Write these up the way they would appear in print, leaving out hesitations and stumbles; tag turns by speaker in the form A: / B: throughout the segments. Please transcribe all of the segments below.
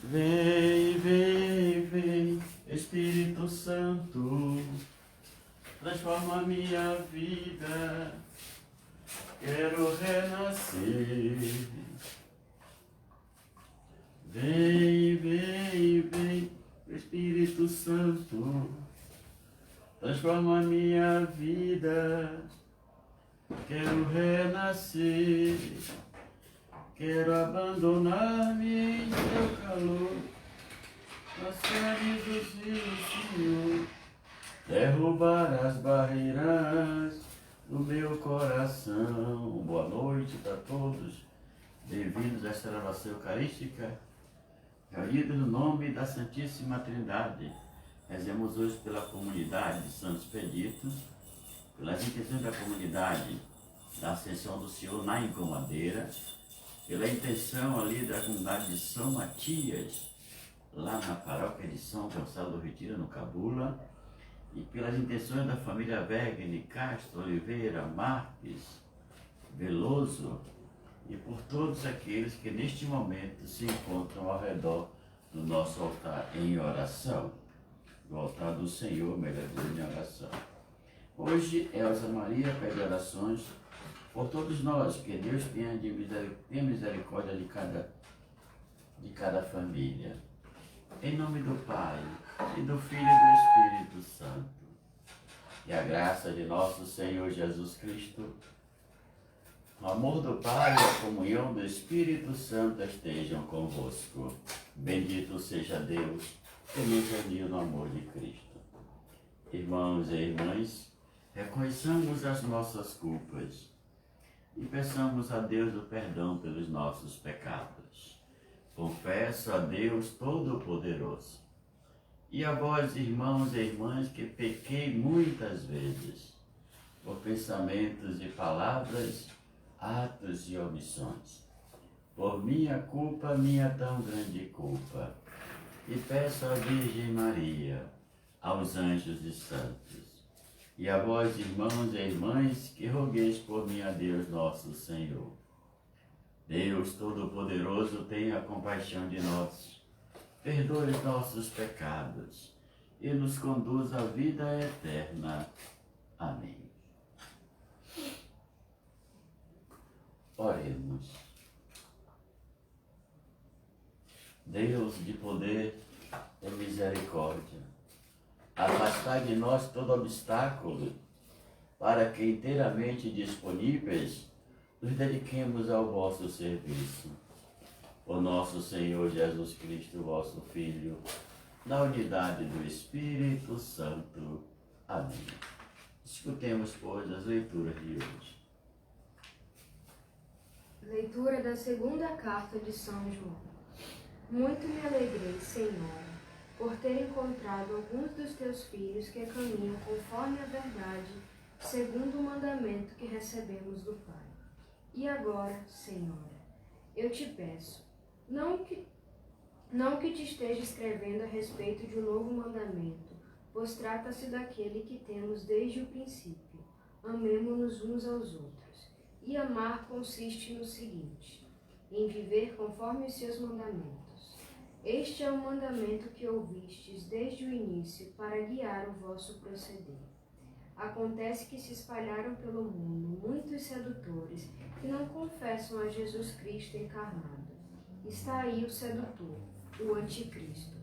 A: Vem, vem, vem, Espírito Santo, transforma minha vida, quero renascer. Vem, vem, vem, Espírito Santo, transforma minha vida, quero renascer. Quero abandonar-me em teu calor, nas séries dos rios, Senhor, derrubar as barreiras do meu coração. Boa noite para todos, bem-vindos a esta celebração eucarística, reunidos no nome da Santíssima Trindade. Rezemos hoje pela comunidade de Santos Expeditos, pelas intenções da comunidade da Ascensão do Senhor na Encomadeira, pela intenção ali da comunidade de São Matias, lá na paróquia de São Gonçalo do Retiro, no Cabula, e pelas intenções da família Wegner, Castro, Oliveira, Marques, Veloso, e por todos aqueles que neste momento se encontram ao redor do nosso altar em oração, do altar do Senhor, melhor dizendo, em oração. Hoje, Elza Maria pede orações por todos nós, que Deus tenha misericórdia de cada família. Em nome do Pai, e do Filho e do Espírito Santo. E a graça de nosso Senhor Jesus Cristo, o amor do Pai e a comunhão do Espírito Santo estejam convosco. Bendito seja Deus que nos uniu no amor de Cristo. Irmãos e irmãs, reconheçamos as nossas culpas e peçamos a Deus o perdão pelos nossos pecados. Confesso a Deus Todo-Poderoso e a vós, irmãos e irmãs, que pequei muitas vezes, por pensamentos e palavras, atos e omissões, por minha culpa, minha tão grande culpa, e peço à Virgem Maria, aos anjos e santos, e a vós, irmãos e irmãs, que rogueis por mim a Deus nosso Senhor. Deus Todo-Poderoso, tenha compaixão de nós, perdoe os nossos pecados e nos conduz à vida eterna. Amém. Oremos. Deus de poder e misericórdia, afastai de nós todo obstáculo, para que inteiramente disponíveis nos dediquemos ao vosso serviço. Por nosso Senhor Jesus Cristo, vosso Filho, na unidade do Espírito Santo. Amém. Escutemos, pois, as leituras de hoje.
B: Leitura da segunda carta de São João. Muito me alegrei, Senhora, por ter encontrado alguns dos teus filhos que caminham conforme a verdade, segundo o mandamento que recebemos do Pai. E agora, Senhora, eu te peço, não que te esteja escrevendo a respeito de um novo mandamento, pois trata-se daquele que temos desde o princípio. Amemo-nos uns aos outros. E amar consiste no seguinte: em viver conforme os seus mandamentos. Este é o mandamento que ouvistes desde o início para guiar o vosso proceder. Acontece que se espalharam pelo mundo muitos sedutores que não confessam a Jesus Cristo encarnado. Está aí o sedutor, o anticristo.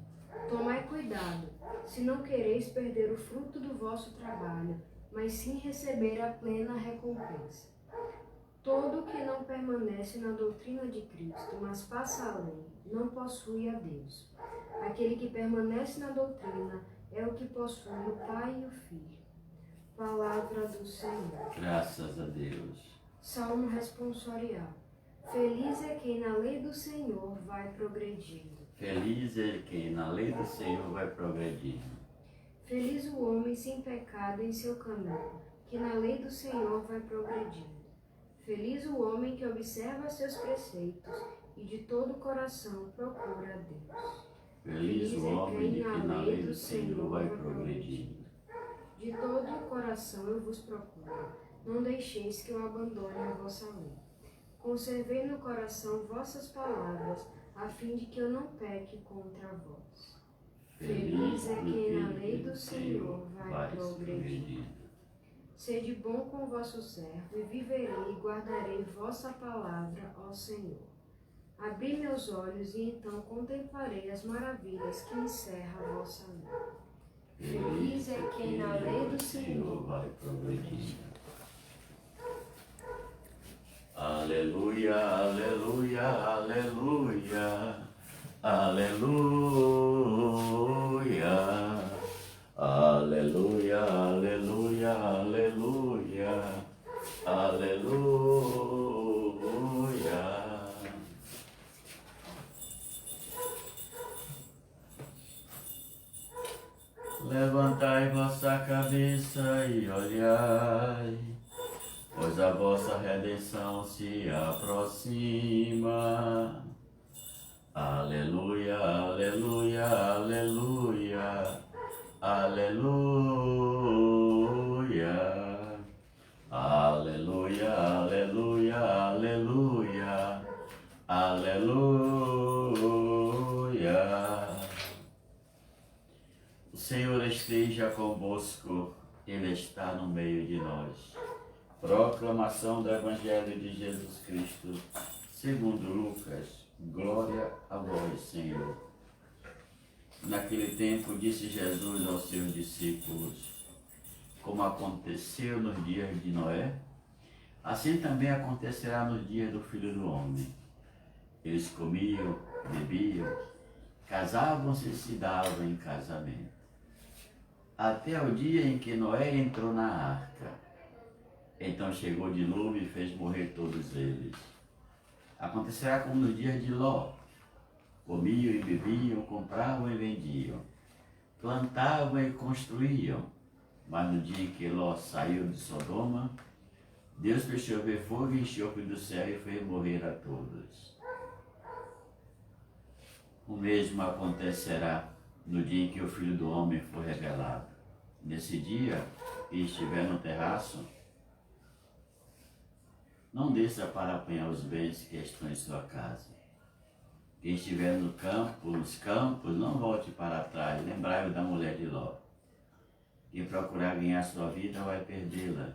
B: Tomai cuidado, se não quereis perder o fruto do vosso trabalho, mas sim receber a plena recompensa. Todo que não permanece na doutrina de Cristo, mas passa a lei, não possui a Deus. Aquele que permanece na doutrina é o que possui o Pai e o Filho. Palavra do Senhor.
A: Graças a Deus.
B: Salmo responsorial. Feliz é quem na lei do Senhor vai progredindo.
A: Feliz é quem na lei do Senhor vai progredindo.
B: Feliz o homem sem pecado em seu caminho, que na lei do Senhor vai progredindo. Feliz o homem que observa seus preceitos e de todo o coração procura a Deus.
A: Feliz o homem de que na lei do Senhor vai progredindo.
B: De todo o coração eu vos procuro, não deixeis que eu abandone a vossa lei. Conservei no coração vossas palavras, a fim de que eu não peque contra vós.
A: Feliz é quem na lei do Senhor vai progredir.
B: Sede bom com o vosso servo, e viverei e guardarei vossa palavra, ó Senhor. Abri meus olhos, e então contemplarei as maravilhas que encerra a vossa lei. Feliz é quem na lei do Senhor
A: vai progredir. Aleluia, aleluia, aleluia, aleluia, aleluia, aleluia, aleluia, aleluia. Levantai vossa cabeça e olhai, pois a vossa redenção se aproxima. Aleluia, aleluia, aleluia, aleluia, aleluia, aleluia, aleluia, aleluia. O Senhor esteja convosco, Ele está no meio de nós. Proclamação do Evangelho de Jesus Cristo, segundo Lucas. Glória a vós, Senhor. Naquele tempo disse Jesus aos seus discípulos: como aconteceu nos dias de Noé, assim também acontecerá nos dias do Filho do Homem. Eles comiam, bebiam, casavam-se e se davam em casamento, até o dia em que Noé entrou na arca. Então chegou o dilúvio e fez morrer todos eles. Acontecerá como nos dias de Ló: comiam e bebiam, compravam e vendiam, plantavam e construíam. Mas no dia em que Ló saiu de Sodoma, Deus fez chover fogo e enxofre do céu e fez morrer a todos. O mesmo acontecerá no dia em que o Filho do Homem for revelado. Nesse dia, quem estiver no terraço, não desça para apanhar os bens que estão em sua casa. Quem estiver no campo, nos campos, não volte para trás. Lembrai-vos da mulher de Ló. Quem procurar ganhar sua vida vai perdê-la,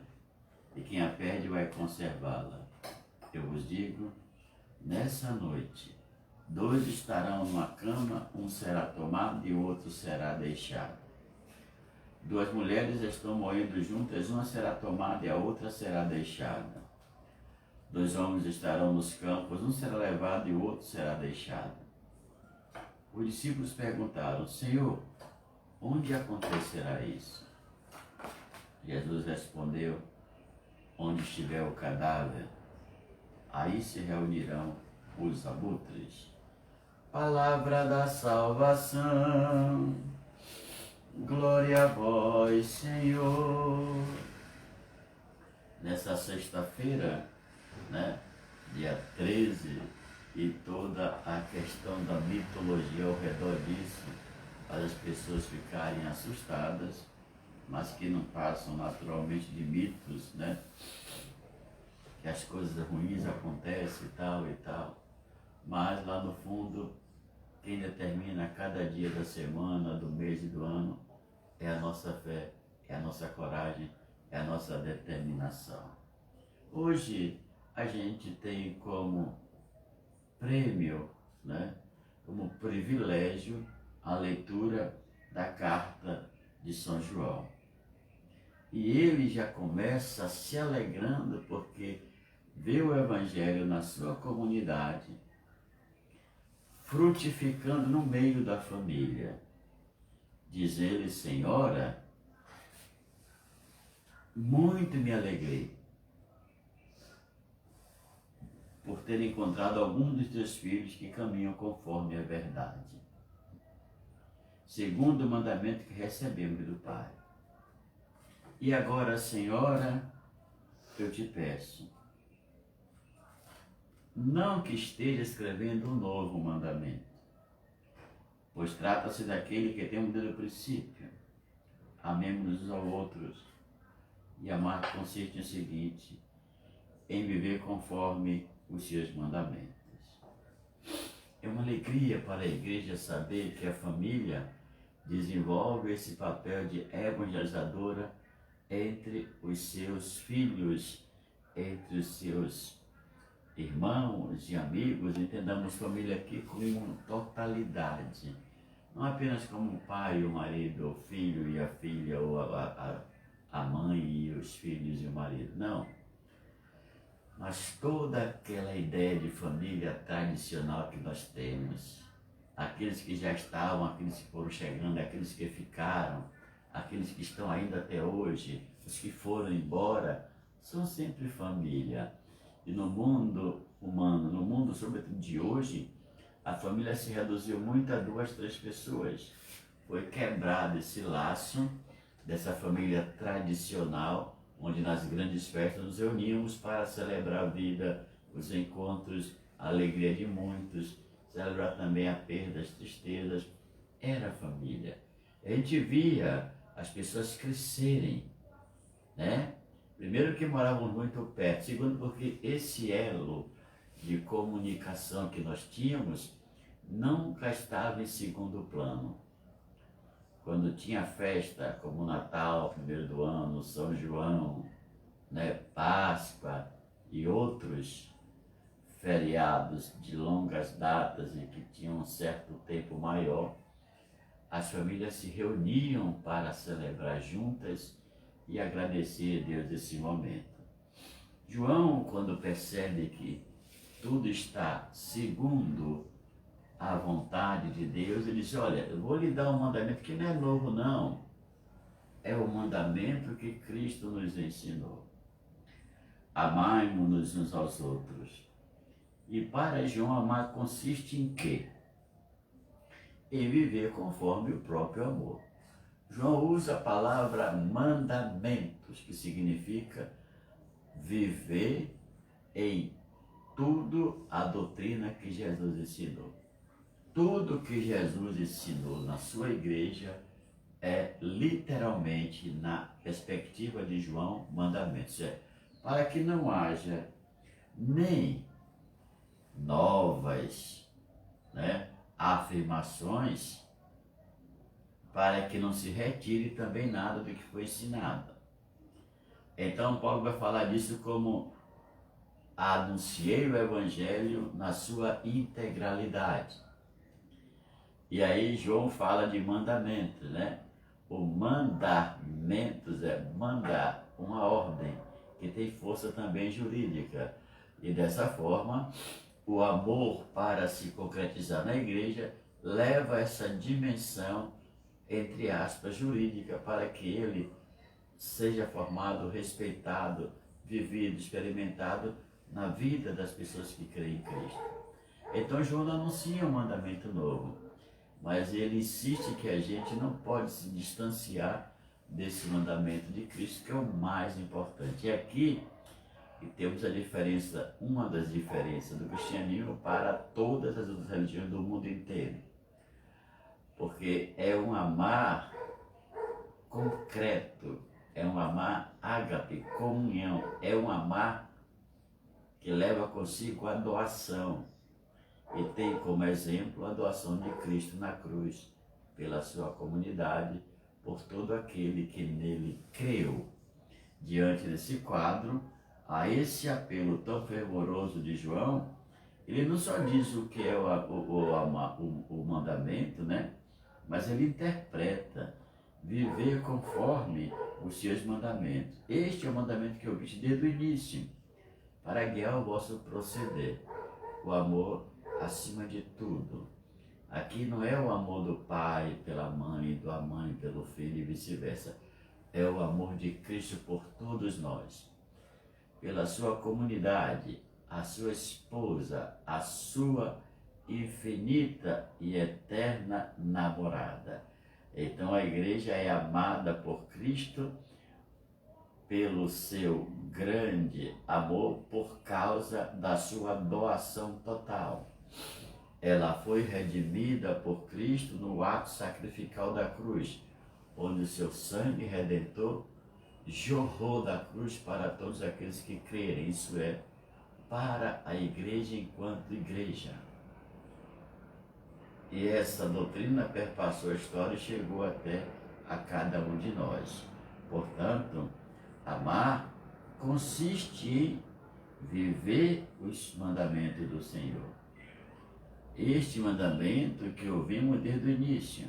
A: e quem a perde vai conservá-la. Eu vos digo, nessa noite, 2 estarão numa cama, um será tomado e o outro será deixado. 2 mulheres estão morrendo juntas, uma será tomada e a outra será deixada. 2 homens estarão nos campos, um será levado e o outro será deixado. Os discípulos perguntaram: Senhor, onde acontecerá isso? Jesus respondeu: onde estiver o cadáver, aí se reunirão os abutres. Palavra da salvação, glória a vós, Senhor. Nessa sexta-feira, dia 13, e toda a questão da mitologia ao redor disso, para as pessoas ficarem assustadas, mas que não passam naturalmente de mitos, que as coisas ruins acontecem e tal, mas lá no fundo, quem determina cada dia da semana, do mês e do ano é a nossa fé, é a nossa coragem, é a nossa determinação. Hoje a gente tem como prêmio, como privilégio, a leitura da carta de São João. E ele já começa se alegrando porque vê o Evangelho na sua comunidade, frutificando no meio da família. Diz ele: Senhora, muito me alegrei por ter encontrado algum dos teus filhos que caminham conforme a verdade, segundo o mandamento que recebemos do Pai. E agora, Senhora, eu te peço, não que esteja escrevendo um novo mandamento, pois trata-se daquele que tem um princípio: amemos uns aos outros. E amar consiste no seguinte: em viver conforme os seus mandamentos. É uma alegria para a igreja saber que a família desenvolve esse papel de evangelizadora entre os seus filhos, entre os seus irmãos e amigos. Entendamos família aqui como totalidade, não apenas como o pai, o marido, o filho e a filha, ou a mãe e os filhos e o marido, não. Mas toda aquela ideia de família tradicional que nós temos, aqueles que já estavam, aqueles que foram chegando, aqueles que ficaram, aqueles que estão ainda até hoje, os que foram embora, são sempre família. E no mundo humano, no mundo sobretudo de hoje, a família se reduziu muito a 2, 3 pessoas. Foi quebrado esse laço dessa família tradicional, onde nas grandes festas nos reuníamos para celebrar a vida, os encontros, a alegria de muitos, celebrar também a perda, as tristezas. Era família. A gente via as pessoas crescerem, né? Primeiro que moravam muito perto, segundo porque esse elo de comunicação que nós tínhamos nunca estava em segundo plano. Quando tinha festa como Natal, 1º do ano, São João, né, Páscoa e outros feriados de longas datas e que tinham um certo tempo maior, as famílias se reuniam para celebrar juntas e agradecer a Deus esse momento. João, quando percebe que tudo está segundo a vontade de Deus, ele diz: olha, eu vou lhe dar um mandamento que não é novo não, é o mandamento que Cristo nos ensinou. Amai-nos uns aos outros. E para João, amar consiste em quê? Em viver conforme o próprio amor. João usa a palavra mandamentos, que significa viver em tudo a doutrina que Jesus ensinou. Tudo que Jesus ensinou na sua igreja é literalmente, na perspectiva de João, mandamentos. Para que não haja nem novas, né, afirmações, para que não se retire também nada do que foi ensinado. Então Paulo vai falar disso como anunciei o Evangelho na sua integralidade. E aí João fala de mandamentos, né? O mandamentos é mandar, uma ordem que tem força também jurídica. E dessa forma, o amor, para se concretizar na igreja, leva essa dimensão, entre aspas, jurídica, para que ele seja formado, respeitado, vivido, experimentado na vida das pessoas que creem em Cristo. Então João não anuncia um mandamento novo, mas ele insiste que a gente não pode se distanciar desse mandamento de Cristo, que é o mais importante. E aqui temos a diferença, uma das diferenças do cristianismo para todas as outras religiões do mundo inteiro. Porque é um amar concreto, é um amar ágape, comunhão, é um amar que leva consigo a doação. E tem como exemplo a doação de Cristo na cruz, pela sua comunidade, por todo aquele que nele creu. Diante desse quadro, a esse apelo tão fervoroso de João, ele não só diz o que é o mandamento, né? Mas ele interpreta: viver conforme os seus mandamentos. Este é o mandamento que eu vi desde o início, para guiar o vosso proceder. O amor acima de tudo. Aqui não é o amor do pai pela mãe, da mãe pelo filho e vice-versa. É o amor de Cristo por todos nós, pela sua comunidade, a sua esposa, a sua infinita e eterna namorada. Então a igreja é amada por Cristo pelo seu grande amor, por causa da sua doação total. Ela foi redimida por Cristo no ato sacrificial da cruz, onde o seu sangue redentor jorrou da cruz para todos aqueles que crerem, isso é, para a igreja enquanto igreja. E essa doutrina perpassou a história e chegou até a cada um de nós. Portanto, amar consiste em viver os mandamentos do Senhor. Este mandamento que ouvimos desde o início.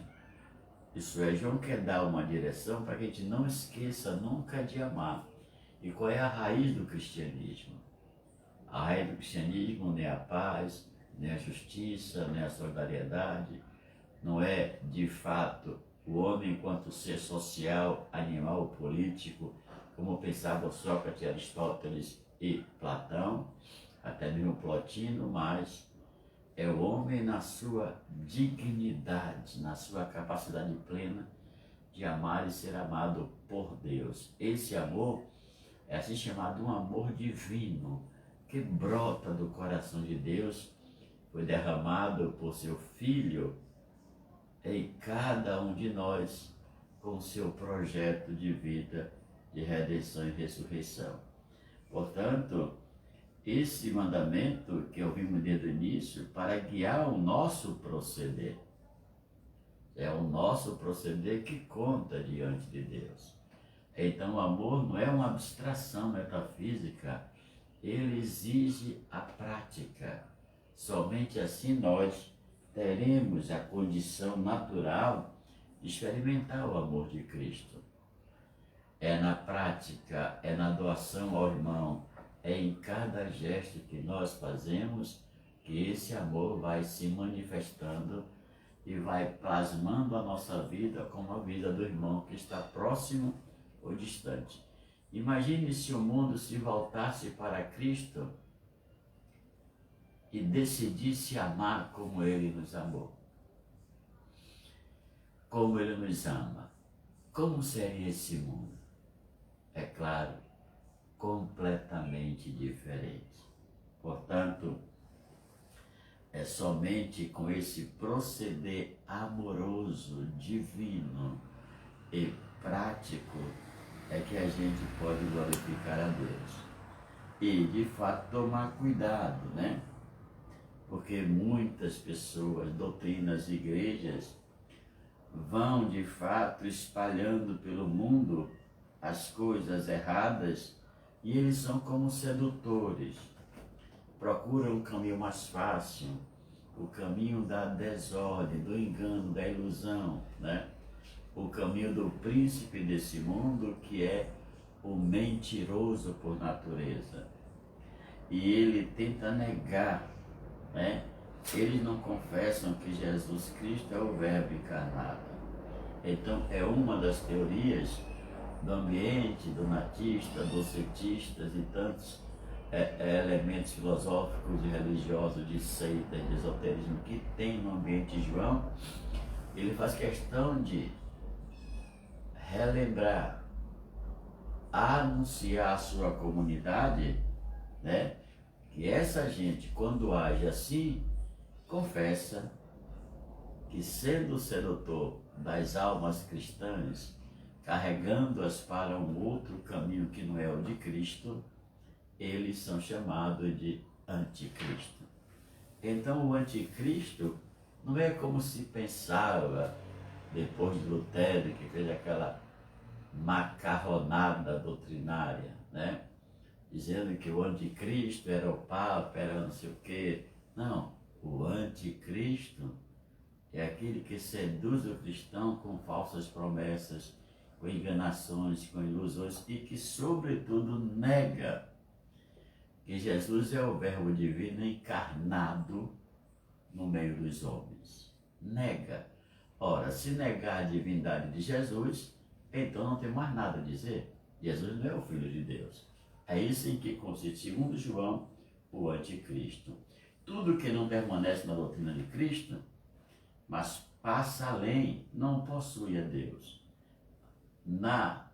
A: Isso é, João quer dar uma direção para que a gente não esqueça nunca de amar. E qual é a raiz do cristianismo? A raiz do cristianismo não é a paz, nem a justiça, nem a solidariedade. Não é, de fato, o homem enquanto ser social, animal, político, como pensavam Sócrates, Aristóteles e Platão, até mesmo Plotino, mas é o homem na sua dignidade, na sua capacidade plena de amar e ser amado por Deus. Esse amor é assim chamado um amor divino, que brota do coração de Deus, foi derramado por seu Filho em cada um de nós, com seu projeto de vida, de redenção e ressurreição. Portanto, esse mandamento que ouvimos desde o início, para guiar o nosso proceder. É o nosso proceder que conta diante de Deus. Então o amor não é uma abstração metafísica, ele exige a prática. Somente assim nós teremos a condição natural de experimentar o amor de Cristo. É na prática, é na doação ao irmão, é em cada gesto que nós fazemos que esse amor vai se manifestando e vai plasmando a nossa vida como a vida do irmão que está próximo ou distante. Imagine se o mundo se voltasse para Cristo e decidisse amar como Ele nos amou. Como Ele nos ama. Como seria esse mundo? É claro, completamente diferente. Portanto, é somente com esse proceder amoroso, divino e prático é que a gente pode glorificar a Deus. E, de fato, tomar cuidado, né? Porque muitas pessoas, doutrinas, igrejas, vão, de fato, espalhando pelo mundo as coisas erradas e eles são como sedutores. Procuram um caminho mais fácil, o caminho da desordem, do engano, da ilusão, né? O caminho do príncipe desse mundo, que é o mentiroso por natureza. E ele tenta negar, né? Eles não confessam que Jesus Cristo é o Verbo encarnado. Então, é uma das teorias do ambiente donatista, docetistas e tantos elementos filosóficos e religiosos de seitas, de esoterismo que tem no ambiente de João. Ele faz questão de relembrar, anunciar à sua comunidade, né, que essa gente, quando age assim, confessa que, sendo o sedutor das almas cristãs, carregando-as para um outro caminho que não é o de Cristo, eles são chamados de anticristo. Então o anticristo não é como se pensava depois de Lutero, que fez aquela macarronada doutrinária, né? Dizendo que o anticristo era o Papa, era não sei o quê. Não, o anticristo é aquele que seduz o cristão com falsas promessas, com enganações, com ilusões e que, sobretudo, nega que Jesus é o Verbo divino encarnado no meio dos homens. Nega. Ora, se negar a divindade de Jesus, então não tem mais nada a dizer. Jesus não é o Filho de Deus. É isso em que consiste, segundo João, o anticristo. Tudo que não permanece na doutrina de Cristo, mas passa além, não possui a Deus. Na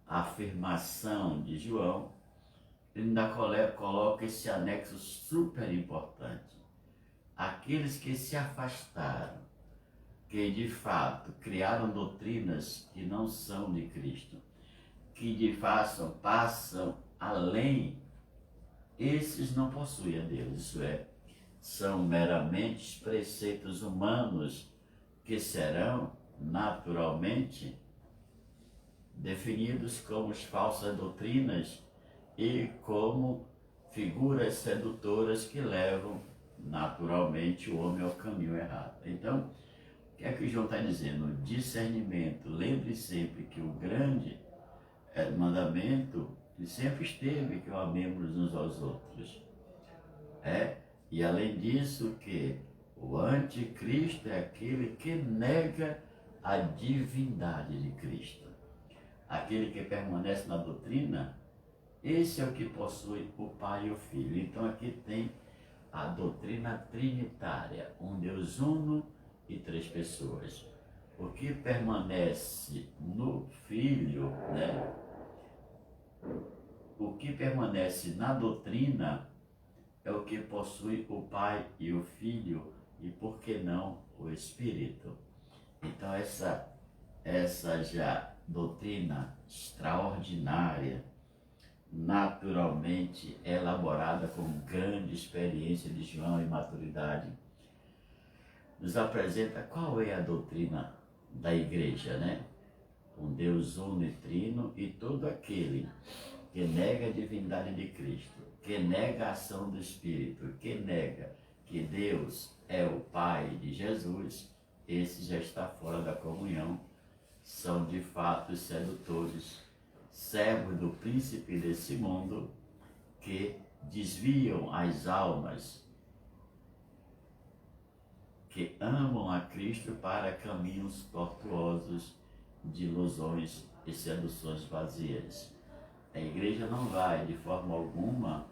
A: afirmação de João, ele ainda coloca esse anexo super importante. Aqueles que se afastaram, que de fato criaram doutrinas que não são de Cristo, que de fato passam além, esses não possuem a Deus. Isso é, são meramente preceitos humanos que serão naturalmente definidos como falsas doutrinas e como figuras sedutoras que levam naturalmente o homem ao caminho errado. Então, o que é que João está dizendo? Discernimento. Lembre sempre que o grande mandamento que sempre esteve, que o amemos uns aos outros. E além disso, que o anticristo é aquele que nega a divindade de Cristo. Aquele que permanece na doutrina, esse é o que possui o Pai e o Filho. Então aqui tem a doutrina trinitária, um Deus uno e três pessoas. O que permanece no Filho, né? O que permanece na doutrina é o que possui o Pai e o Filho e, por que não, o Espírito. Então essa já doutrina extraordinária, naturalmente elaborada com grande experiência de João e maturidade, nos apresenta qual é a doutrina da igreja, né? Um Deus uno e trino, e todo aquele que nega a divindade de Cristo, que nega a ação do Espírito, que nega que Deus é o Pai de Jesus, esse já está fora da comunhão, são de fato os sedutores, servos do príncipe desse mundo, que desviam as almas que amam a Cristo para caminhos tortuosos de ilusões e seduções vazias. A igreja não vai, de forma alguma,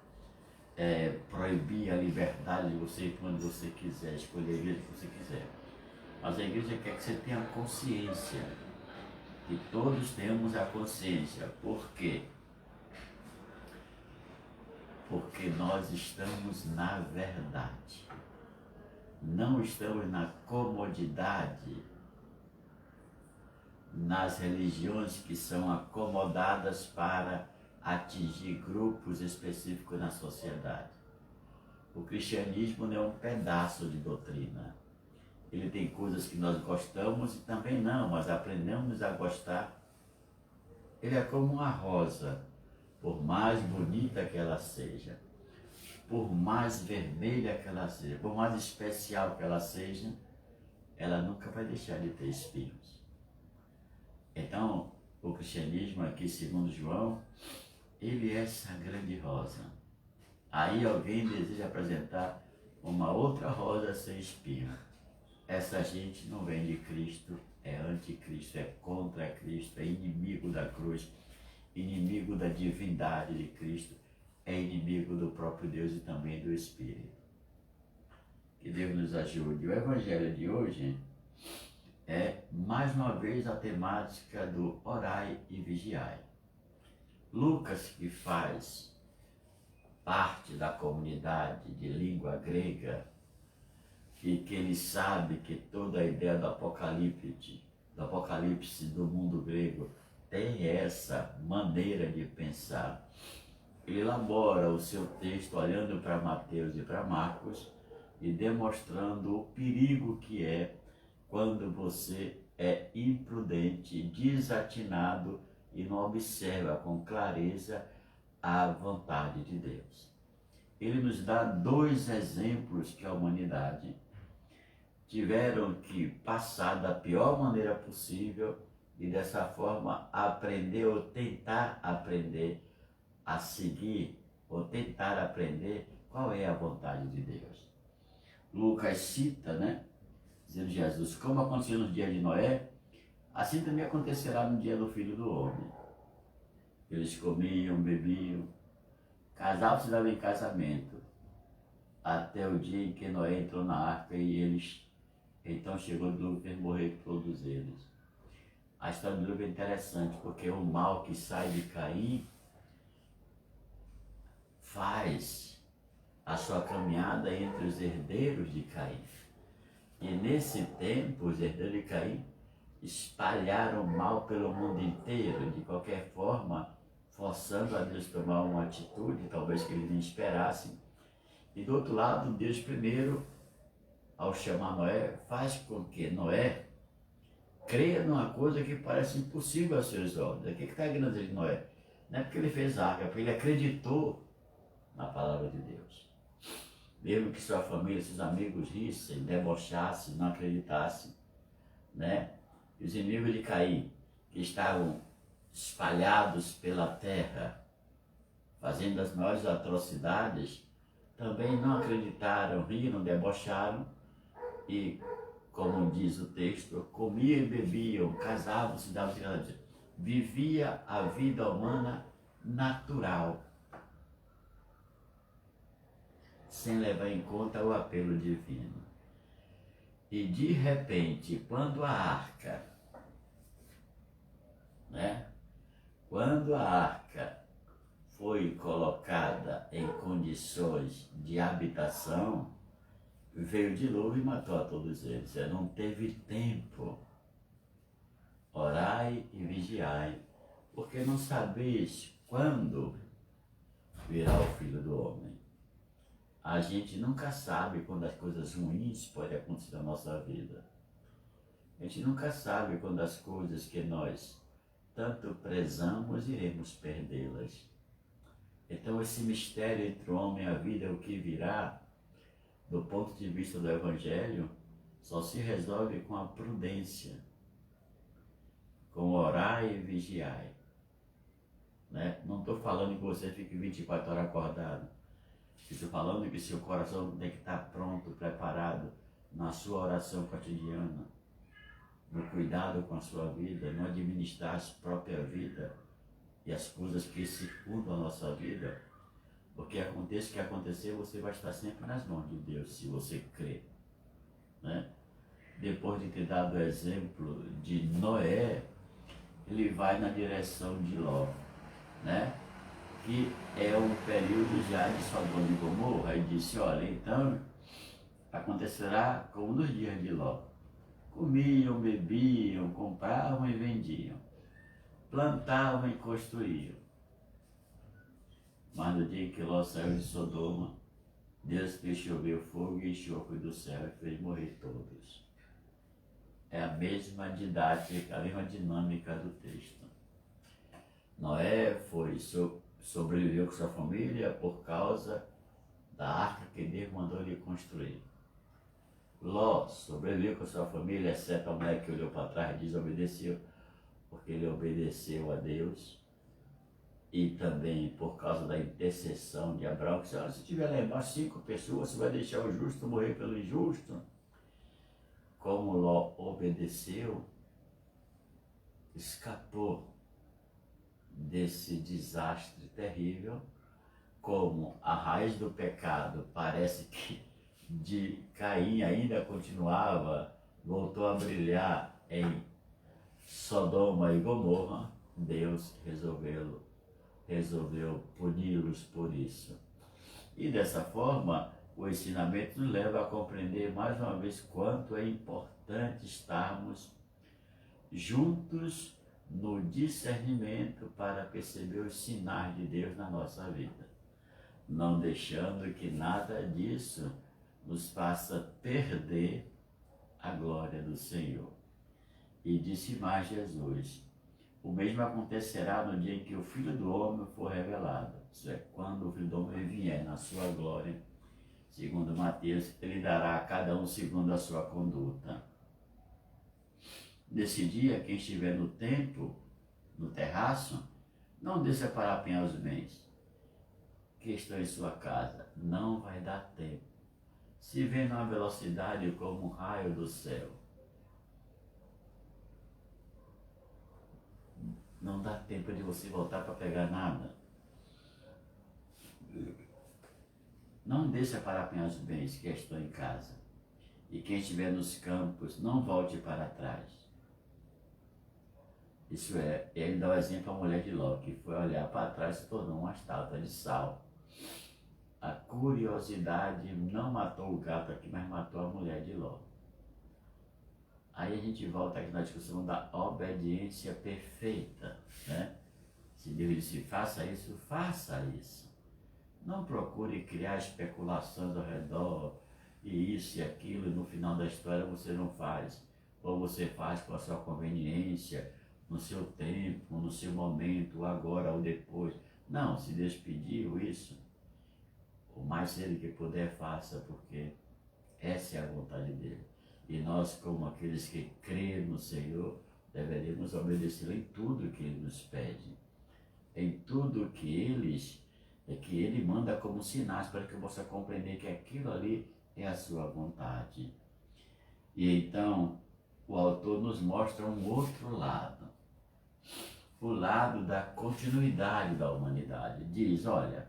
A: proibir a liberdade de você ir para onde você quiser, escolher a igreja que você quiser. Mas a igreja quer que você tenha consciência, que todos temos a consciência. Por quê? Porque nós estamos na verdade. Não estamos na comodidade, nas religiões que são acomodadas para atingir grupos específicos na sociedade. O cristianismo não é um pedaço de doutrina. Ele tem coisas que nós gostamos e também não, mas aprendemos a gostar. Ele é como uma rosa, por mais bonita que ela seja, por mais vermelha que ela seja, por mais especial que ela seja, ela nunca vai deixar de ter espinhos. Então, o cristianismo aqui, segundo João, ele é essa grande rosa. Aí alguém deseja apresentar uma outra rosa sem espinho. Essa gente não vem de Cristo, é anticristo, é contra Cristo, é inimigo da cruz, inimigo da divindade de Cristo, é inimigo do próprio Deus e também do Espírito. Que Deus nos ajude. O evangelho de hoje é, mais uma vez, a temática do orai e vigiai. Lucas, que faz parte da comunidade de língua grega, que ele sabe que toda a ideia do apocalipse do mundo grego tem essa maneira de pensar. Ele elabora o seu texto olhando para Mateus e para Marcos e demonstrando o perigo que é quando você é imprudente, desatinado e não observa com clareza a vontade de Deus. Ele nos dá dois exemplos que a humanidade tiveram que passar da pior maneira possível e dessa forma aprender ou tentar aprender a seguir ou tentar aprender qual é a vontade de Deus. Lucas cita, né, dizendo Jesus, como aconteceu nos dias de Noé, assim também acontecerá no dia do Filho do Homem. Eles comiam, bebiam, casavam-se e davam em casamento, até o dia em que Noé entrou na arca e eles, então chegou o dilúvio e fez morrer todos eles. A história do dilúvio é interessante, porque o mal que sai de Caim faz a sua caminhada entre os herdeiros de Caim. E nesse tempo, os herdeiros de Caim espalharam o mal pelo mundo inteiro, de qualquer forma, forçando a Deus a tomar uma atitude, talvez que eles nem esperassem, E do outro lado, Deus primeiro, ao chamar Noé, faz com que Noé creia numa coisa que parece impossível aos seus olhos. O que está a grandeza de Noé? Não é porque ele fez arca, é porque ele acreditou na palavra de Deus. Mesmo que sua família, seus amigos rissem, debochassem, não acreditassem, né? E os inimigos de Caim, que estavam espalhados pela terra, fazendo as maiores atrocidades, também não acreditaram, riram, debocharam e, como diz o texto, comiam e bebiam, casavam-se, davam de vivia a vida humana natural, sem levar em conta o apelo divino. E de repente, quando a arca, né? Quando a arca foi colocada em condições de habitação, veio o dilúvio e matou a todos eles. Não teve tempo. Orai e vigiai, porque não sabeis quando virá o Filho do Homem. A gente nunca sabe quando as coisas ruins podem acontecer na nossa vida. A gente nunca sabe quando as coisas que nós tanto prezamos iremos perdê-las. Então esse mistério entre o homem e a vida, o que virá, do ponto de vista do Evangelho, só se resolve com a prudência, com orar e vigiar. Né? Não estou falando que você fique 24 horas acordado. Estou falando que seu coração tem que estar pronto, preparado na sua oração cotidiana, no cuidado com a sua vida, no administrar a própria vida e as coisas que circundam a nossa vida. Porque aconteça o que acontecer, você vai estar sempre nas mãos de Deus, se você crer. Né? Depois de ter dado o exemplo de Noé, ele vai na direção de Ló, né? Que é um período já de Sodoma e Gomorra, e disse, olha, então acontecerá como nos dias de Ló. Comiam, bebiam, compravam e vendiam, plantavam e construíam. Mas no dia em que Ló saiu de Sodoma, Deus fez chover fogo e enxofre do céu e fez morrer todos. É a mesma didática, a mesma dinâmica do texto. Noé sobreviveu com sua família por causa da arca que Deus mandou lhe construir. Ló sobreviveu com sua família, exceto a mulher que olhou para trás e desobedeceu, porque ele obedeceu a Deus. E também por causa da intercessão de Abraão, que disse, olha, se tiver lá embaixo 5 pessoas, você vai deixar o justo morrer pelo injusto. Como Ló obedeceu, escapou desse desastre terrível. Como a raiz do pecado parece que de Caim ainda continuava, voltou a brilhar em Sodoma e Gomorra, Deus resolveu puni-los por isso. E dessa forma, o ensinamento nos leva a compreender mais uma vez quanto é importante estarmos juntos no discernimento para perceber os sinais de Deus na nossa vida, não deixando que nada disso nos faça perder a glória do Senhor. E disse mais Jesus, o mesmo acontecerá no dia em que o Filho do Homem for revelado, isso é, quando o Filho do Homem vier na sua glória, segundo Mateus, ele dará a cada um segundo a sua conduta. Nesse dia, quem estiver no templo, no terraço, não desça para apanhar os bens que estão em sua casa, não vai dar tempo. Se vem numa velocidade como um raio do céu, não dá tempo de você voltar para pegar nada. Não deixa para apanhar os bens que estão em casa. E quem estiver nos campos, não volte para trás. Isso é, ele dá o exemplo à mulher de Ló, que foi olhar para trás e se tornou uma estátua de sal. A curiosidade não matou o gato aqui, mas matou a mulher de Ló. Aí a gente volta aqui na discussão da obediência perfeita, né? Se Deus disse, faça isso, faça isso. Não procure criar especulações ao redor, e isso e aquilo, e no final da história você não faz. Ou você faz com a sua conveniência, no seu tempo, no seu momento, agora ou depois. Não, se Deus pediu isso, o mais cedo que puder, faça, porque essa é a vontade dele. E nós, como aqueles que creem no Senhor, deveríamos obedecer em tudo que Ele nos pede, em tudo que Ele manda como sinais para que eu possa compreender que aquilo ali é a sua vontade. E então, o autor nos mostra um outro lado, o lado da continuidade da humanidade. Diz, olha,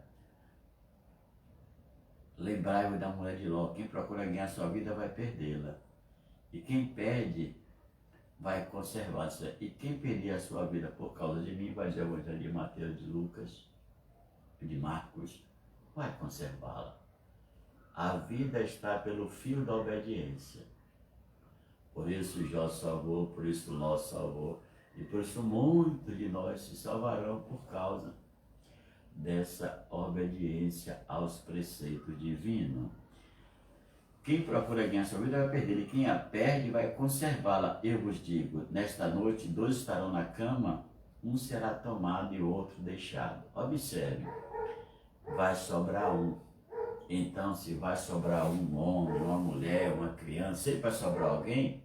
A: lembrai-vos da mulher de Ló, quem procura ganhar sua vida vai perdê-la. E quem perde vai conservar-se. E quem perder a sua vida por causa de mim, vai dizer o Evangelho de Mateus, de Lucas, de Marcos, vai conservá-la. A vida está pelo fio da obediência. Por isso Jó salvou, por isso Ló salvou, e por isso muitos de nós se salvarão por causa dessa obediência aos preceitos divinos. Quem procura ganhar sua vida vai perder, e quem a perde vai conservá-la. Eu vos digo, nesta noite 2 estarão na cama, um será tomado e o outro deixado. Observe, vai sobrar um. Então, se vai sobrar um homem, uma mulher, uma criança, sempre vai sobrar alguém,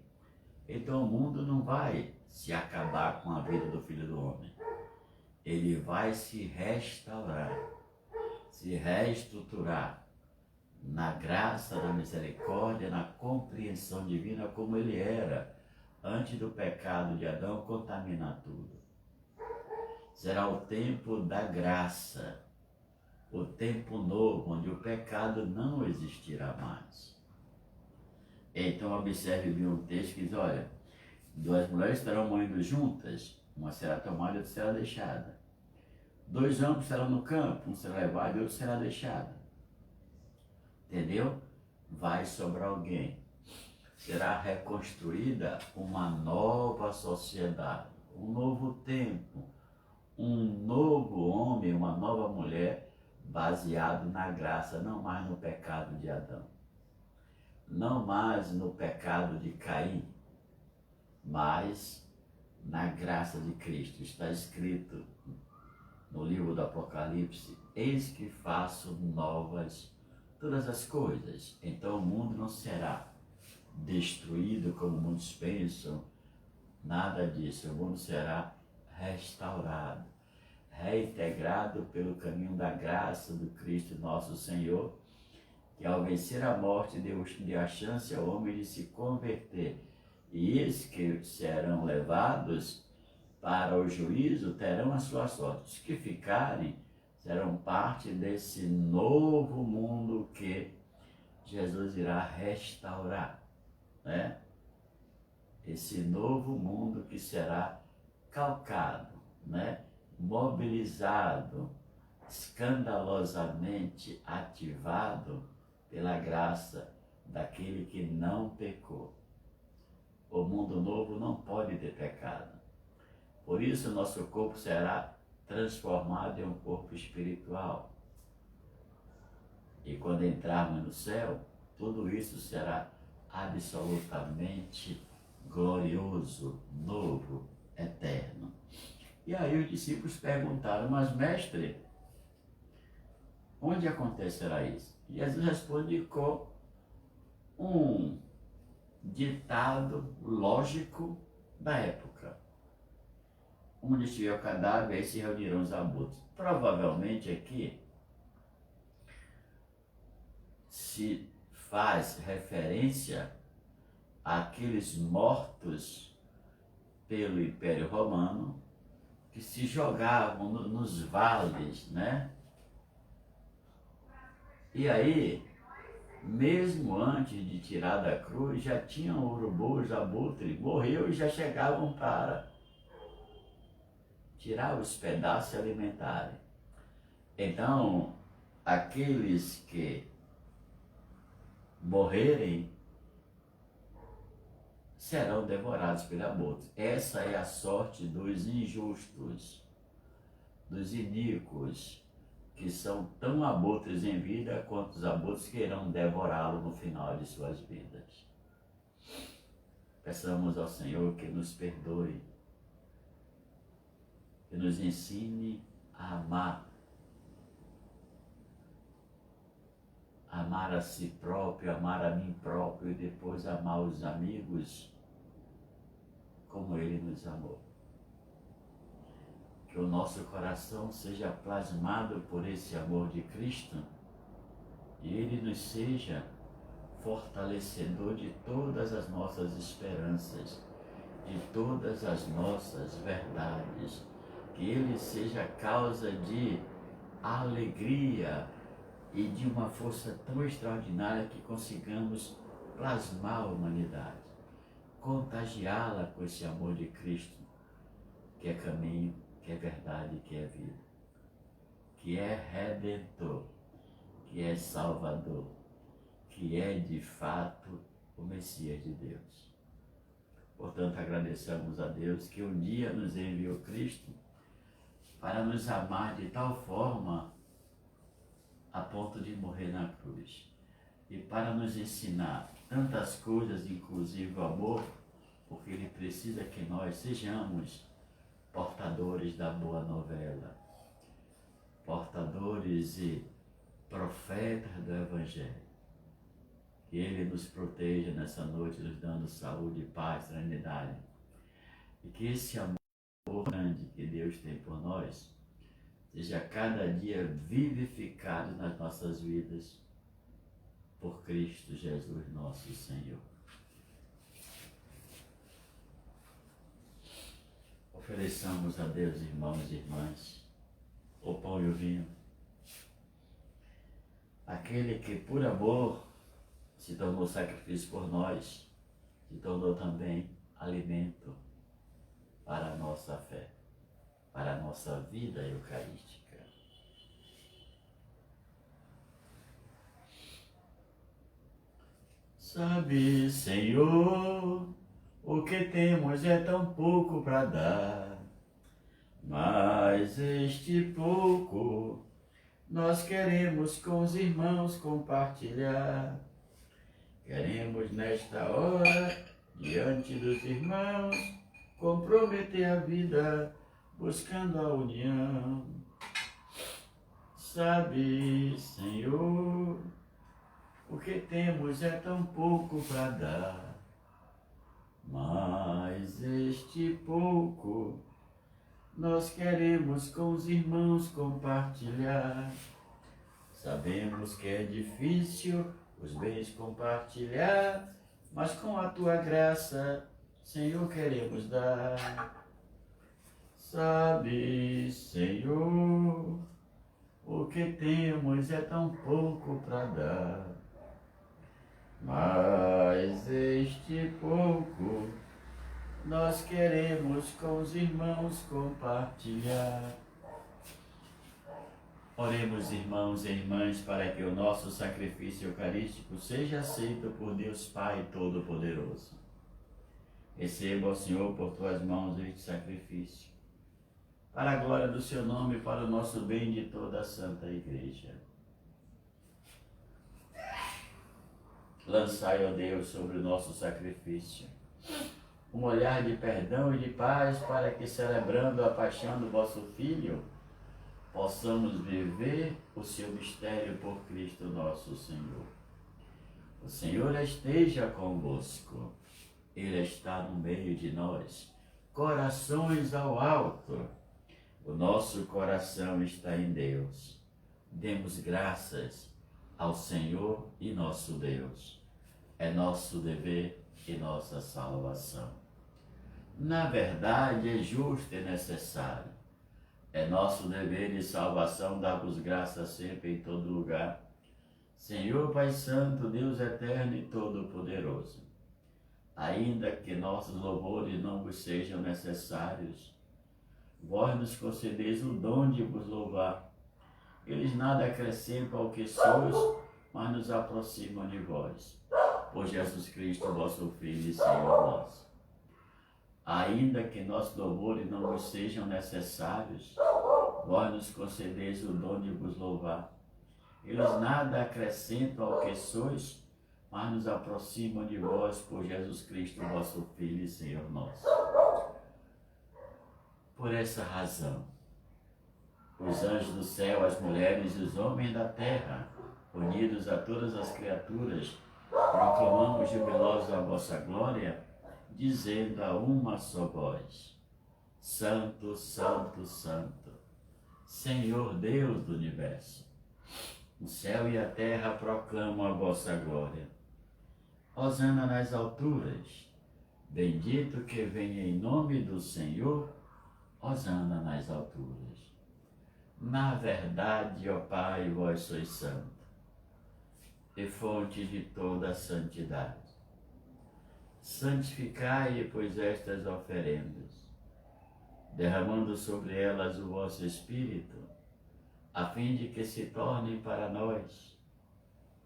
A: então o mundo não vai se acabar com a vida do Filho do Homem. Ele vai se restaurar, se reestruturar na graça, na misericórdia, na compreensão divina como ele era antes do pecado de Adão contaminar tudo. Será o tempo da graça, o tempo novo, onde o pecado não existirá mais. Então observe bem um texto que diz, olha, 2 mulheres estarão morrendo juntas, uma será tomada e outra será deixada. 2 homens estarão no campo, um será levado e outro será deixado. Entendeu? Vai sobrar alguém. Será reconstruída uma nova sociedade, um novo tempo, um novo homem, uma nova mulher, baseado na graça, não mais no pecado de Adão, não mais no pecado de Caim, mas na graça de Cristo. Está escrito no livro do Apocalipse, eis que faço novas todas as coisas. Então o mundo não será destruído como muitos pensam, nada disso. O mundo será restaurado, reintegrado pelo caminho da graça do Cristo nosso Senhor, que ao vencer a morte deu a chance ao homem de se converter. E eles que serão levados para o juízo terão a sua sorte. Os que ficarem serão parte desse novo mundo que Jesus irá restaurar, né? Esse novo mundo que será calcado, né? Mobilizado, escandalosamente ativado pela graça daquele que não pecou. O mundo novo não pode ter pecado. Por isso nosso corpo será transformado em um corpo espiritual. E quando entrarmos no céu, tudo isso será absolutamente glorioso, novo, eterno. E aí os discípulos perguntaram, mas mestre, onde acontecerá isso? E Jesus responde com um ditado lógico da época. Onde estiver o cadáver, aí se reunirão os abutres. Provavelmente aqui se faz referência àqueles mortos pelo Império Romano que se jogavam nos vales, né? E aí, mesmo antes de tirar da cruz, já tinham urubus, abutres, morreu e já chegavam para tirar os pedaços e alimentarem. Então, aqueles que morrerem serão devorados pelo abutre. Essa é a sorte dos injustos, dos iníquos, que são tão abutres em vida quanto os abutres que irão devorá-lo no final de suas vidas. Peçamos ao Senhor que nos perdoe, que nos ensine a amar a si próprio, amar a mim próprio e depois amar os amigos como Ele nos amou. Que o nosso coração seja plasmado por esse amor de Cristo e Ele nos seja fortalecedor de todas as nossas esperanças, de todas as nossas verdades. Que Ele seja causa de alegria e de uma força tão extraordinária que consigamos plasmar a humanidade, contagiá-la com esse amor de Cristo, que é caminho, que é verdade, que é vida, que é Redentor, que é Salvador, que é de fato o Messias de Deus. Portanto, agradecemos a Deus que um dia nos enviou Cristo para nos amar de tal forma a ponto de morrer na cruz e para nos ensinar tantas coisas, inclusive o amor, porque Ele precisa que nós sejamos portadores da boa novela, portadores e profetas do Evangelho. Que Ele nos proteja nessa noite, nos dando saúde, paz, serenidade. E que esse amor grande que Deus tem por nós seja cada dia vivificado nas nossas vidas por Cristo Jesus, nosso Senhor. Ofereçamos a Deus, irmãos e irmãs, o pão e o vinho. Aquele que por amor se tornou sacrifício por nós, se tornou também alimento para a nossa fé, para a nossa vida eucarística. Sabe, Senhor, o que temos é tão pouco para dar, mas este pouco nós queremos com os irmãos compartilhar. Queremos nesta hora, diante dos irmãos, comprometer a vida, buscando a união. Sabe, Senhor, o que temos é tão pouco para dar, mas este pouco nós queremos com os irmãos compartilhar. Sabemos que é difícil os bens compartilhar, mas com a Tua graça, Senhor, queremos dar. Sabe, Senhor, o que temos é tão pouco para dar, mas este pouco nós queremos com os irmãos compartilhar. Oremos, irmãos e irmãs, para que o nosso sacrifício eucarístico seja aceito por Deus Pai Todo-Poderoso. Receba, ó Senhor, por Tuas mãos este sacrifício, para a glória do Seu nome e para o nosso bem de toda a Santa Igreja. Lançai, ó Deus, sobre o nosso sacrifício um olhar de perdão e de paz, para que, celebrando a paixão do vosso Filho, possamos viver o seu mistério por Cristo nosso Senhor. O Senhor esteja convosco, Ele está no meio de nós. Corações ao alto, o nosso coração está em Deus. Demos graças ao Senhor e nosso Deus. É nosso dever e nossa salvação. Na verdade, é justo e necessário. É nosso dever de salvação dar-vos graças sempre em todo lugar. Senhor Pai Santo, Deus eterno e todo-poderoso, ainda que nossos louvores não vos sejam necessários, vós nos concedeis o dom de vos louvar. Eles nada acrescentam ao que sois, mas nos aproximam de vós. Por Jesus Cristo, vosso Filho e Senhor nosso. Ainda que nossos louvores não vos sejam necessários, vós nos concedeis o dom de vos louvar. Eles nada acrescentam ao que sois, mas nos aproximam de vós por Jesus Cristo, vosso Filho e Senhor nosso. Por essa razão, os anjos do céu, as mulheres e os homens da terra, unidos a todas as criaturas, proclamamos jubilosos a vossa glória, dizendo a uma só voz: Santo, Santo, Santo, Senhor Deus do universo. O céu e a terra proclamam a vossa glória. Hosana nas alturas, bendito que venha em nome do Senhor, hosana nas alturas. Na verdade, ó Pai, vós sois santo, e fonte de toda a santidade. Santificai, pois, estas oferendas, derramando sobre elas o vosso Espírito, a fim de que se tornem para nós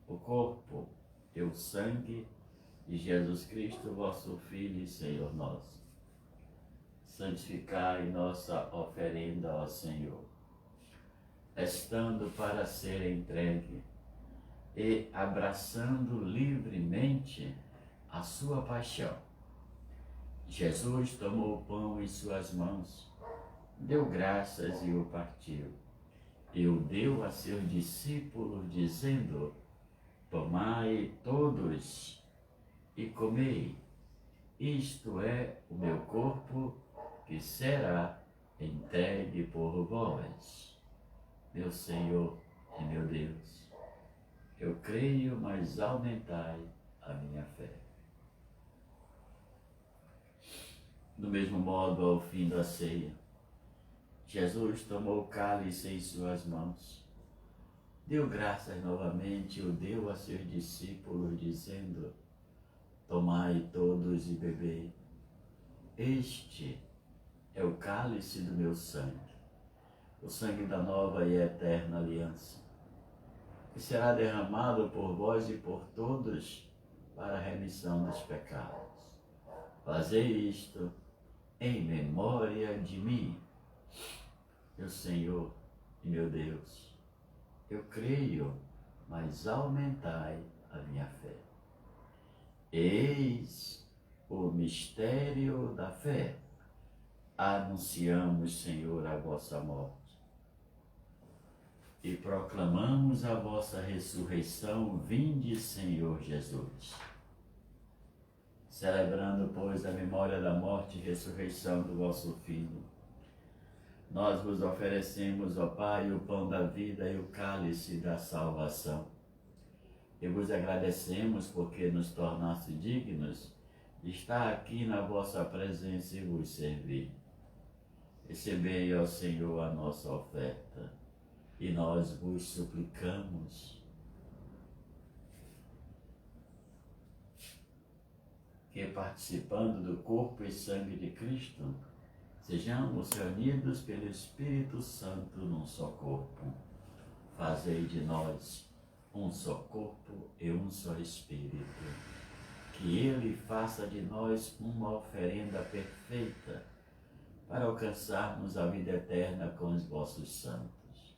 A: o corpo e o sangue de Jesus Cristo, vosso Filho e Senhor nosso. Santificai nossa oferenda, ó Senhor, estando para ser entregue e abraçando livremente a sua paixão. Jesus tomou o pão em suas mãos, deu graças e o partiu, e o deu a seus discípulos, dizendo: Tomai todos e comei, isto é o meu corpo que será entregue por vós. Meu Senhor e meu Deus, eu creio, mas aumentai a minha fé. Do mesmo modo, ao fim da ceia, Jesus tomou o cálice em suas mãos, deu graças novamente e o deu a seus discípulos, dizendo: Tomai todos e bebei. Este é o cálice do meu sangue, o sangue da nova e eterna aliança, que será derramado por vós e por todos para a remissão dos pecados. Fazei isto em memória de mim. Meu Senhor e meu Deus, eu creio, mas aumentai a minha fé. Eis o mistério da fé. Anunciamos, Senhor, a vossa morte e proclamamos a vossa ressurreição. Vinde, Senhor Jesus. Celebrando, pois, a memória da morte e ressurreição do vosso Filho, nós vos oferecemos, ó Pai, o pão da vida e o cálice da salvação. E vos agradecemos porque nos tornaste dignos de estar aqui na vossa presença e vos servir. Recebei, ó Senhor, a nossa oferta, e nós vos suplicamos que, participando do corpo e sangue de Cristo, sejamos reunidos pelo Espírito Santo num só corpo. Fazei de nós um só corpo e um só Espírito. Que Ele faça de nós uma oferenda perfeita para alcançarmos a vida eterna com os vossos santos.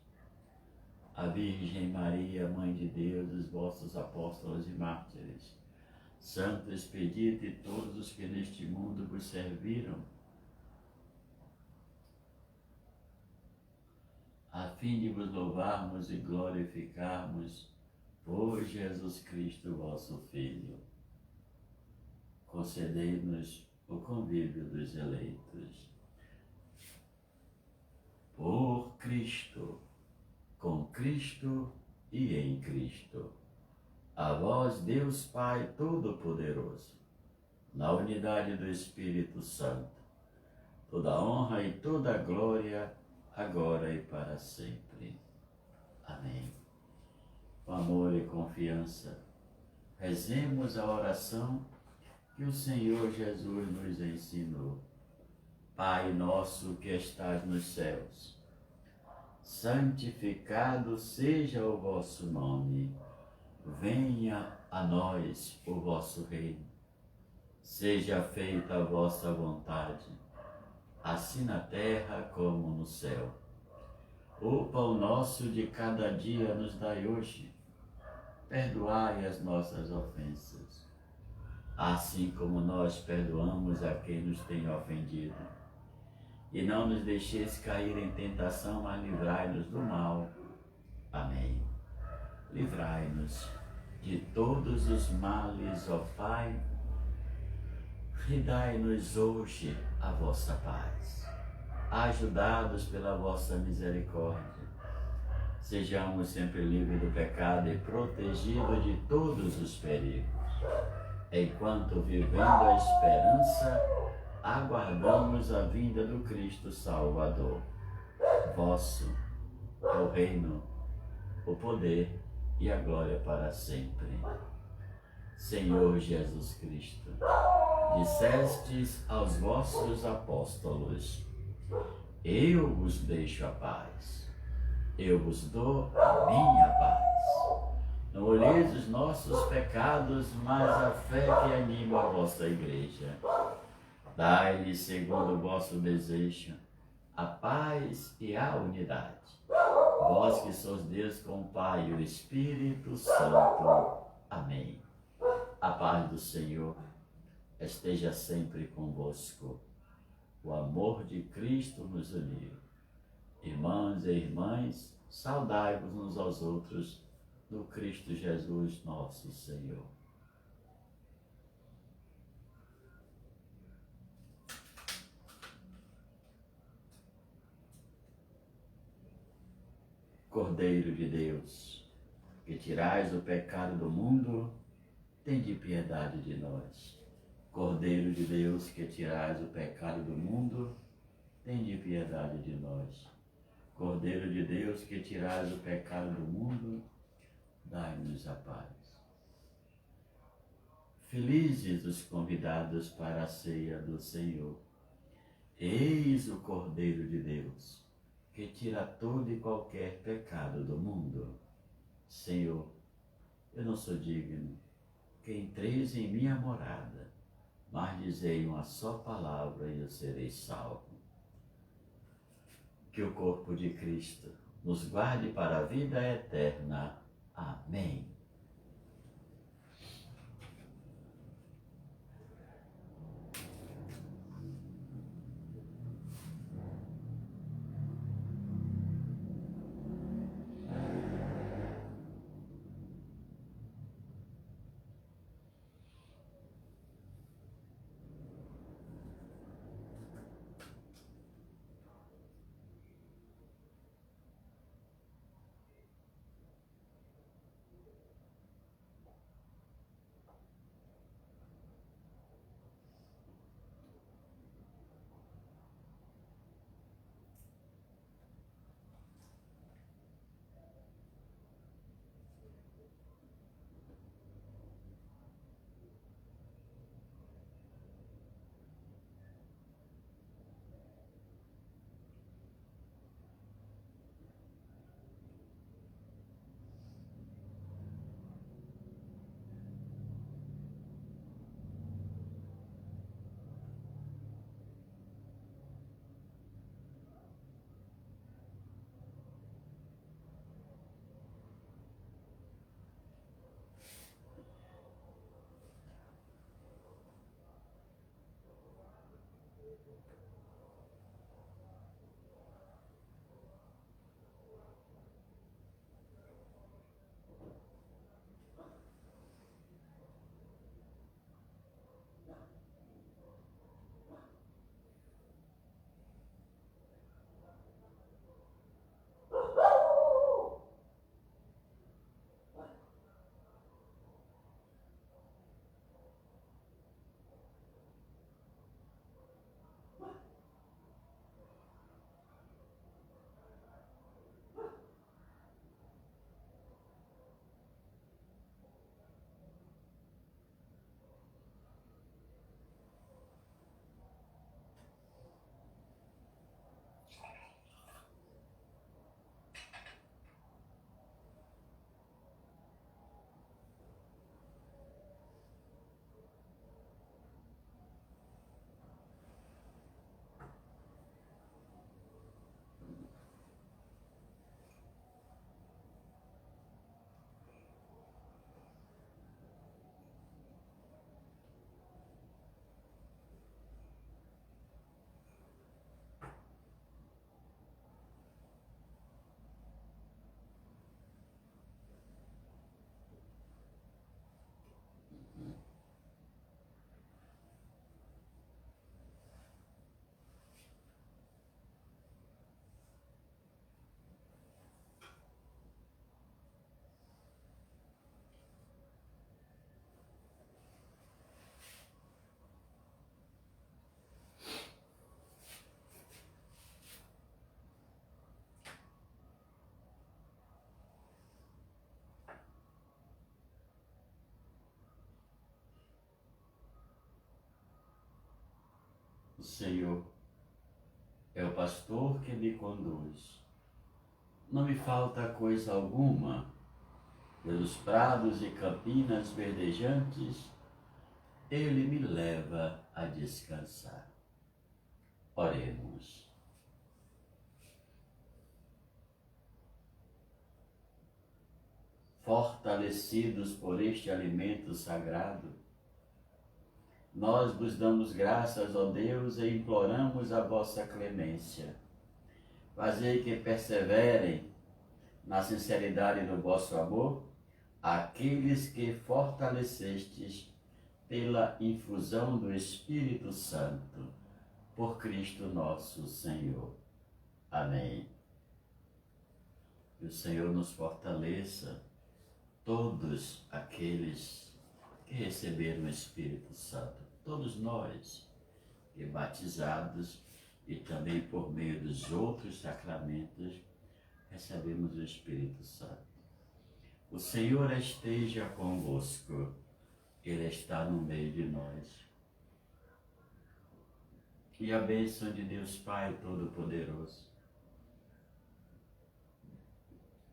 A: A Virgem Maria, Mãe de Deus, os vossos apóstolos e mártires, Santo Expedito e todos os que neste mundo vos serviram, a fim de vos louvarmos e glorificarmos por Jesus Cristo, vosso Filho. Concedei-nos o convívio dos eleitos. Por Cristo, com Cristo e em Cristo. A vós, Deus Pai Todo-Poderoso, na unidade do Espírito Santo, toda a honra e toda a glória, agora e para sempre. Amém. Com amor e confiança, rezemos a oração que o Senhor Jesus nos ensinou. Pai nosso que estás nos céus, santificado seja o vosso nome. Venha a nós o vosso reino. Seja feita a vossa vontade, assim na terra como no céu. O pão nosso de cada dia nos dai hoje. Perdoai as nossas ofensas, assim como nós perdoamos a quem nos tem ofendido. E não nos deixeis cair em tentação, mas livrai-nos do mal. Amém. Livrai-nos de todos os males, ó Pai, e dai-nos hoje a vossa paz. Ajudados pela vossa misericórdia, sejamos sempre livres do pecado e protegidos de todos os perigos, enquanto, vivendo a esperança, aguardamos a vinda do Cristo Salvador. Vosso é o reino, o poder e a glória para sempre. Senhor Jesus Cristo, dissestes aos vossos apóstolos: eu vos deixo a paz, eu vos dou a minha paz. Não olheis os nossos pecados, mas a fé que anima a vossa igreja. Dai-lhe, segundo o vosso desejo, a paz e a unidade. Vós que sois Deus com o Pai e o Espírito Santo. Amém. A paz do Senhor esteja sempre convosco. O amor de Cristo nos uniu. Irmãos e irmãs, saudai-vos uns aos outros no Cristo Jesus nosso Senhor. Cordeiro de Deus, que tirais o pecado do mundo, tende piedade de nós. Cordeiro de Deus, que tirais o pecado do mundo, tende piedade de nós. Cordeiro de Deus, que tirais o pecado do mundo, dai-nos a paz. Felizes os convidados para a ceia do Senhor. Eis o Cordeiro de Deus, que tira todo e qualquer pecado do mundo. Senhor, eu não sou digno que entreis em minha morada, mas dizei uma só palavra e eu serei salvo. Que o corpo de Cristo nos guarde para a vida eterna. Amém. Senhor é o pastor que me conduz. Não me falta coisa alguma. Pelos prados e campinas verdejantes, Ele me leva a descansar. Oremos. Fortalecidos por este alimento sagrado, nós vos damos graças, ó Deus, e imploramos a vossa clemência. Fazei que perseverem na sinceridade do vosso amor aqueles que fortalecestes pela infusão do Espírito Santo, por Cristo nosso Senhor. Amém. Que o Senhor nos fortaleça, todos aqueles que receberam o Espírito Santo, todos nós que batizados e também por meio dos outros sacramentos recebemos o Espírito Santo. O Senhor esteja convosco, Ele está no meio de nós. E a bênção de Deus Pai Todo-Poderoso,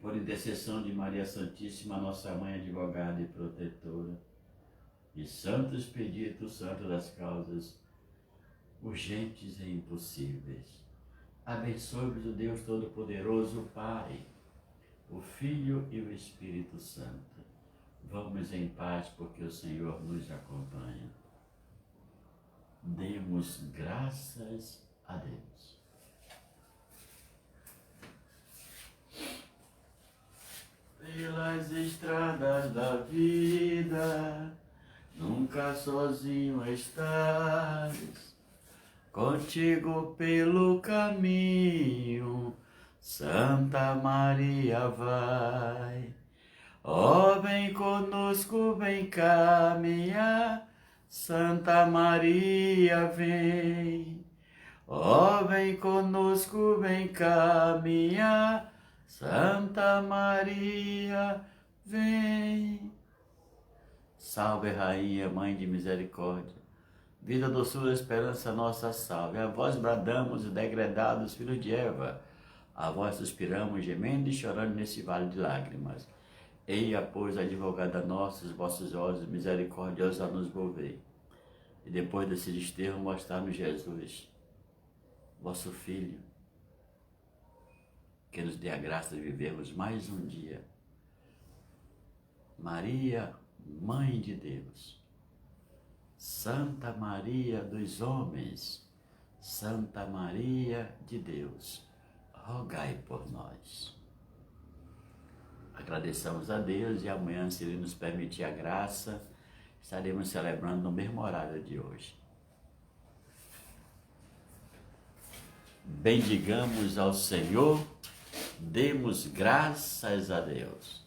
A: por intercessão de Maria Santíssima, nossa Mãe, advogada e protetora, e Santo Expedito Santo das causas urgentes e impossíveis, abençoe-vos o Deus Todo-Poderoso, o Pai, o Filho e o Espírito Santo. Vamos em paz, porque o Senhor nos acompanha. Demos graças a Deus. Pelas estradas da vida, nunca sozinho estás. Contigo pelo caminho, Santa Maria vai. Ó, vem conosco, vem caminhar, Santa Maria vem. Ó, vem conosco, vem caminhar, Santa Maria vem. Salve, Rainha, Mãe de Misericórdia, vida, doçura, esperança, nossa salve. A vós bradamos, degredados filhos de Eva, a vós suspiramos, gemendo e chorando nesse vale de lágrimas. Eia, pois, advogada nossa, os vossos olhos misericordiosos a nos volvei, e depois desse desterro mostrar-nos Jesus, vosso Filho, que nos dê a graça de vivermos mais um dia. Maria, Mãe de Deus, Santa Maria dos homens, Santa Maria de Deus, rogai por nós. Agradeçamos a Deus e amanhã, se Ele nos permitir a graça, estaremos celebrando no mesmo horário de hoje. Bendigamos ao Senhor, demos graças a Deus.